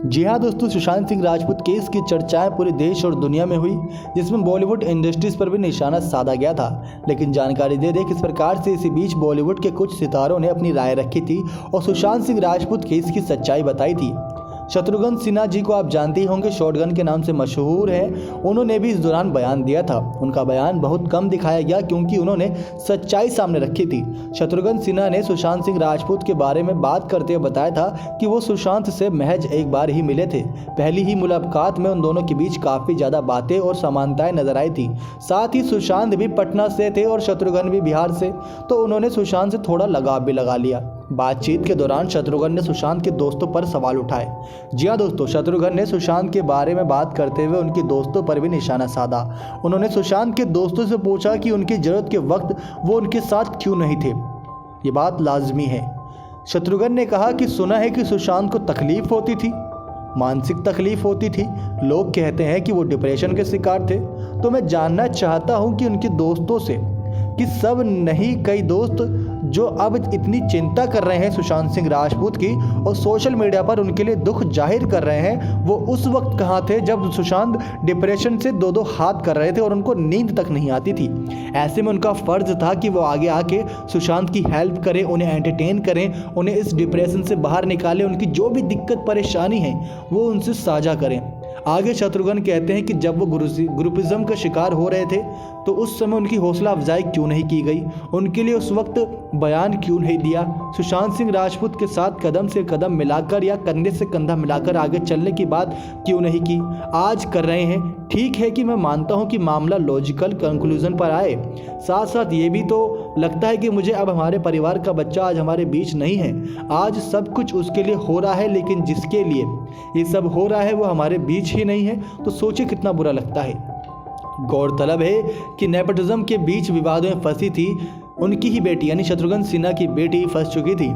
जी हाँ दोस्तों, सुशांत सिंह राजपूत केस की चर्चाएं पूरे देश और दुनिया में हुई, जिसमें बॉलीवुड इंडस्ट्रीज पर भी निशाना साधा गया था। लेकिन जानकारी दे किस प्रकार से इसी बीच बॉलीवुड के कुछ सितारों ने अपनी राय रखी थी और सुशांत सिंह राजपूत केस की सच्चाई बताई थी। शत्रुघ्न सिन्हा जी को आप जानते ही होंगे, शॉटगन के नाम से मशहूर हैं। उन्होंने भी इस दौरान बयान दिया था। उनका बयान बहुत कम दिखाया गया क्योंकि उन्होंने सच्चाई सामने रखी थी। शत्रुघ्न सिन्हा ने सुशांत सिंह राजपूत के बारे में बात करते हुए बताया था कि वो सुशांत से महज एक बार ही मिले थे। पहली ही मुलाकात में उन दोनों के बीच काफ़ी ज़्यादा बातें और समानताएं नजर आई थी। साथ ही सुशांत भी पटना से थे और शत्रुघ्न भी बिहार से, तो उन्होंने सुशांत से थोड़ा लगाव भी लगा लिया। बातचीत के दौरान शत्रुघ्न ने सुशांत के दोस्तों पर सवाल उठाए। जी हाँ दोस्तों, शत्रुघ्न ने सुशांत के बारे में बात करते हुए उनके दोस्तों पर भी निशाना साधा। उन्होंने सुशांत के दोस्तों से पूछा कि उनकी जरूरत के वक्त वो उनके साथ क्यों नहीं थे। ये बात लाजमी है। शत्रुघ्न ने कहा कि सुना है कि सुशांत को तकलीफ होती थी, मानसिक तकलीफ होती थी। लोग कहते हैं कि वो डिप्रेशन के शिकार थे। तो मैं जानना चाहता हूँ कि उनके दोस्तों से कि सब नहीं, कई दोस्त जो अब इतनी चिंता कर रहे हैं सुशांत सिंह राजपूत की और सोशल मीडिया पर उनके लिए दुख जाहिर कर रहे हैं, वो उस वक्त कहाँ थे जब सुशांत डिप्रेशन से दो हाथ कर रहे थे और उनको नींद तक नहीं आती थी। ऐसे में उनका फ़र्ज था कि वो आगे आके सुशांत की हेल्प करें, उन्हें एंटरटेन करें, उन्हें इस डिप्रेशन से बाहर निकालें, उनकी जो भी दिक्कत परेशानी है वो उनसे साझा करें। आगे शत्रुघ्न कहते हैं कि जब वो ग्रुपिज्म का शिकार हो रहे थे तो उस समय उनकी हौसला अफजाई क्यों नहीं की गई, उनके लिए उस वक्त बयान क्यों नहीं दिया, सुशांत सिंह राजपूत के साथ कदम से कदम मिलाकर या कंधे से कंधा मिलाकर आगे चलने की बात क्यों नहीं की, आज कर रहे हैं। ठीक है कि मैं मानता हूं कि मामला लॉजिकल कंक्लूजन पर आए, साथ साथ ये भी तो लगता है कि मुझे अब हमारे परिवार का बच्चा आज हमारे बीच नहीं है। आज सब कुछ उसके लिए हो रहा है, लेकिन जिसके लिए ये सब हो रहा है वो हमारे बीच ही नहीं है, तो सोचिए कितना बुरा लगता है। गौरतलब है कि नेपोटिज्म के बीच विवादों में फंसी थी उनकी ही बेटी, यानी शत्रुघ्न सिन्हा की बेटी फंस चुकी थी।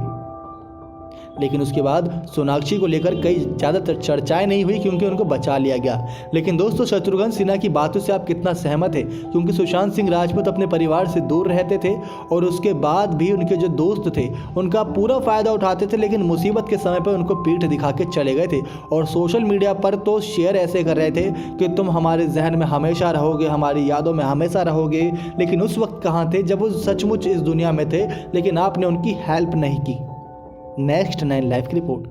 लेकिन उसके बाद सोनाक्षी को लेकर कई ज़्यादातर चर्चाएं नहीं हुई क्योंकि उनको बचा लिया गया। लेकिन दोस्तों, शत्रुघ्न सिन्हा की बातों से आप कितना सहमत है? क्योंकि सुशांत सिंह राजपूत अपने परिवार से दूर रहते थे और उसके बाद भी उनके जो दोस्त थे उनका पूरा फ़ायदा उठाते थे, लेकिन मुसीबत के समय पर उनको पीठ दिखा के चले गए थे। और सोशल मीडिया पर तो शेयर ऐसे कर रहे थे कि तुम हमारे जहन में हमेशा रहोगे, हमारी यादों में हमेशा रहोगे। लेकिन उस वक्त कहाँ थे जब वो सचमुच इस दुनिया में थे, लेकिन आपने उनकी हेल्प नहीं की। नेक्स्ट 9 लाइव की रिपोर्ट।